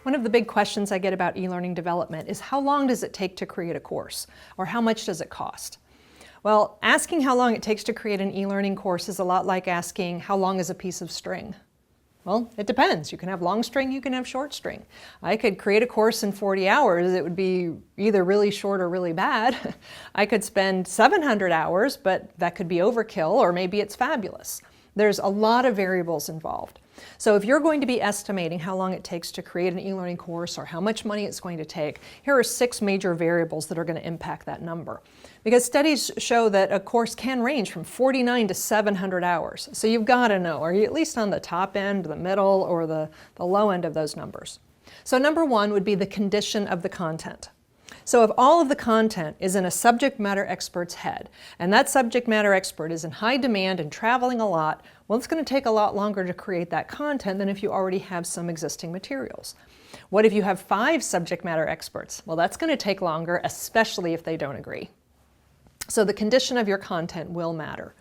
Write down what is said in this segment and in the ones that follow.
One of the big questions I get about e-learning development is how long does it take to create a course, or how much does it cost? Well, asking how long it takes to create an e-learning course is a lot like asking how long is a piece of string. Well, it depends. You can have long string, you can have short string. I could create a course in 40 hours. It would be either really short or really bad. I could spend 700 hours, but that could be overkill, or maybe it's fabulous. There's a lot of variables involved. So if you're going to be estimating how long it takes to create an e-learning course or how much money it's going to take, here are 6 major variables that are going to impact that number. Because studies show that a course can range from 49 to 700 hours. So you've got to know, are you at least on the top end, the middle, or the low end of those numbers? So number 1 would be the condition of the content. So if all of the content is in a subject matter expert's head, and that subject matter expert is in high demand and traveling a lot, well, it's going to take a lot longer to create that content than if you already have some existing materials. What if you have 5 subject matter experts? Well, that's going to take longer, especially if they don't agree. So the condition of your content will matter.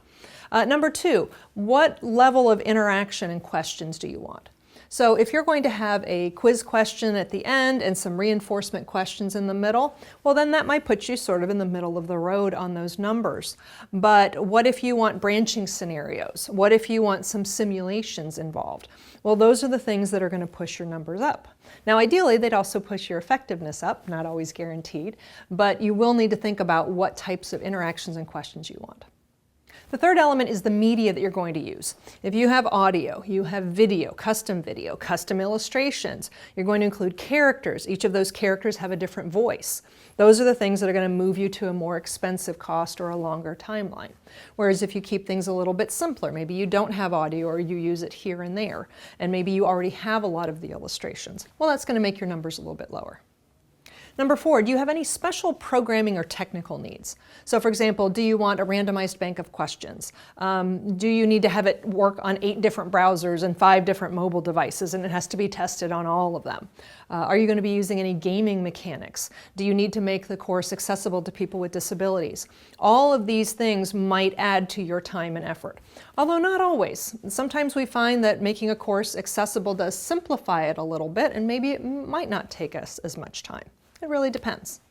Number 2, what level of interaction and questions do you want? So if you're going to have a quiz question at the end and some reinforcement questions in the middle, well then that might put you sort of in the middle of the road on those numbers. But what if you want branching scenarios? What if you want some simulations involved? Well, those are the things that are going to push your numbers up. Now ideally they'd also push your effectiveness up, not always guaranteed, but you will need to think about what types of interactions and questions you want. The third element is the media that you're going to use. If you have audio, you have video, custom illustrations, you're going to include characters. Each of those characters have a different voice. Those are the things that are going to move you to a more expensive cost or a longer timeline. Whereas if you keep things a little bit simpler, maybe you don't have audio or you use it here and there, and maybe you already have a lot of the illustrations, well, that's going to make your numbers a little bit lower. Number 4, do you have any special programming or technical needs? So for example, do you want a randomized bank of questions? Do you need to have it work on 8 different browsers and 5 different mobile devices and it has to be tested on all of them? Are you going to be using any gaming mechanics? Do you need to make the course accessible to people with disabilities? All of these things might add to your time and effort, although not always. Sometimes we find that making a course accessible does simplify it a little bit, and maybe it might not take us as much time. It really depends.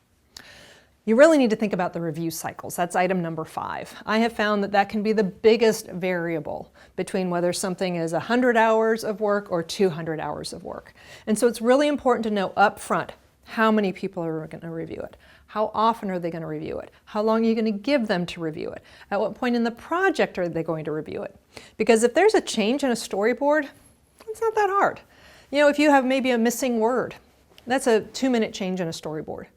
You really need to think about the review cycles. That's item number 5. I have found that that can be the biggest variable between whether something is 100 hours of work or 200 hours of work. And so it's really important to know up front how many people are going to review it. How often are they going to review it? How long are you going to give them to review it? At what point in the project are they going to review it? Because if there's a change in a storyboard, it's not that hard. You know, if you have maybe a missing word, that's a 2-minute change in a storyboard.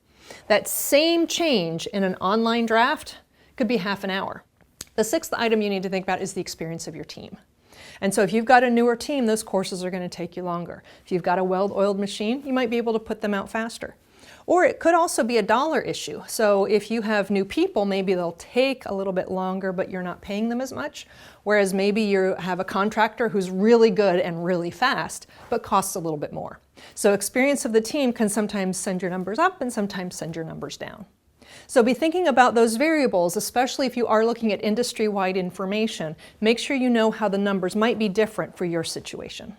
That same change in an online draft could be half an hour. The 6th item you need to think about is the experience of your team. And so if you've got a newer team, those courses are going to take you longer. If you've got a well-oiled machine, you might be able to put them out faster. Or it could also be a dollar issue. So if you have new people, maybe they'll take a little bit longer, but you're not paying them as much. Whereas maybe you have a contractor who's really good and really fast, but costs a little bit more. So experience of the team can sometimes send your numbers up and sometimes send your numbers down. So be thinking about those variables, especially if you are looking at industry-wide information. Make sure you know how the numbers might be different for your situation.